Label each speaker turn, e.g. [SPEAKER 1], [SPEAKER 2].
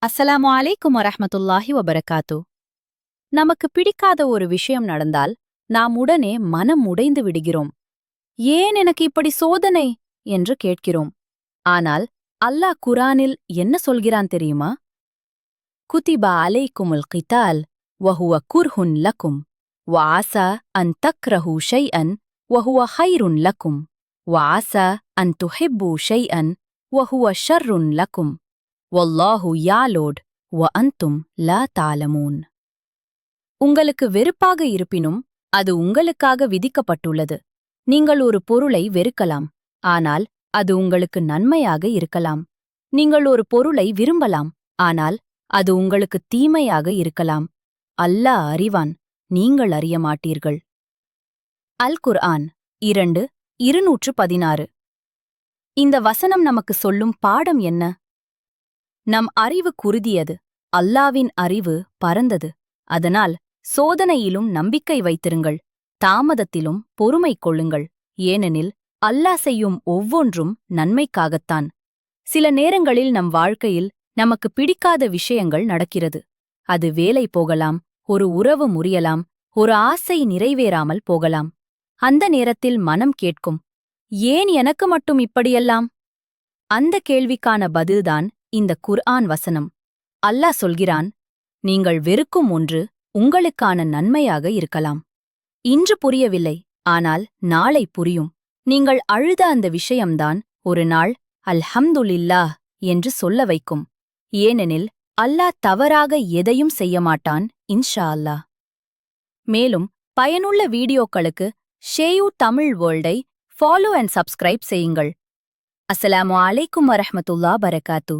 [SPEAKER 1] அஸ்ஸலாமு அலைக்கும் வரஹ்மத்துல்லாஹி வபரகாத்து. நமக்கு பிடிக்காத ஒரு விஷயம் நடந்தால் நாம் உடனே மனம் உடைந்து விடுகிறோம். ஏன் எனக்கு இப்படி சோதனை என்று கேட்கிறோம். ஆனால் அல்லாஹ் குர்ஆனில் என்ன சொல்கிறான் தெரியுமா? குதிப அலைக்குமுல் கிதால் வஹுவ குர்ஹுன் லக்கும் வஆஸா அன் தக்ரஹு ஷைஅன் வஹுவ ஹைருன் லக்கும் வஆஸா அன் துஹிப்பு ஷைஅன் வஹுவ ஷர்ருன் லக்கும் வல்லாஹு யாலோட் வ அன்தும் லா தாலமூன். உங்களுக்கு வெறுப்பாக இருப்பினும் அது உங்களுக்காக விதிக்கப்பட்டுள்ளது. நீங்கள் ஒரு பொருளை வெறுக்கலாம், ஆனால் அது உங்களுக்கு நன்மையாக இருக்கலாம். நீங்கள் ஒரு பொருளை விரும்பலாம், ஆனால் அது உங்களுக்கு தீமையாக இருக்கலாம். அல்லாஹ் அறிவான், நீங்கள் அறிய மாட்டீர்கள். அல் குர்ஆன் 2:216. இந்த வசனம் நமக்கு சொல்லும் பாடம் என்ன? நம் அறிவு குறுதியது, அல்லாவின் அறிவு பரந்தது. அதனால் சோதனையிலும் நம்பிக்கை வைத்திருங்கள், தாமதத்திலும் பொறுமை கொள்ளுங்கள். ஏனெனில் அல்லாஹ் செய்யும் ஒவ்வொன்றும் நன்மைக்காகத்தான். சில நேரங்களில் நம் வாழ்க்கையில் நமக்கு பிடிக்காத விஷயங்கள் நடக்கிறது. அது வேலை போகலாம், ஒரு உறவு முறியலாம், ஒரு ஆசை நிறைவேறாமல் போகலாம். அந்த நேரத்தில் மனம் கேட்கும், ஏன் எனக்கு மட்டும் இப்படியெல்லாம்? அந்த கேள்விக்கான பதில்தான் இந்த குர்ஆன் வசனம். அல்லாஹ் சொல்கிறான், நீங்கள் வெறுக்கும் ஒன்று உங்களுக்கான நன்மையாக இருக்கலாம். இன்று புரியவில்லை, ஆனால் நாளை புரியும். நீங்கள் அழுத அந்த விஷயம்தான் ஒரு நாள் அல்ஹம்துலில்லாஹ் என்று சொல்ல வைக்கும். ஏனெனில் அல்லாஹ் தவறாக எதையும் செய்ய மாட்டான், இன்ஷா அல்லாஹ். மேலும் பயனுள்ள வீடியோக்களுக்கு ஷேயூ தமிழ் வேர்ல்டை ஃபாலோ அண்ட் சப்ஸ்கிரைப் செய்யுங்கள். அஸ்ஸலாமு அலைக்கும் வரஹ்மத்துல்லாஹி வபரகாத்து.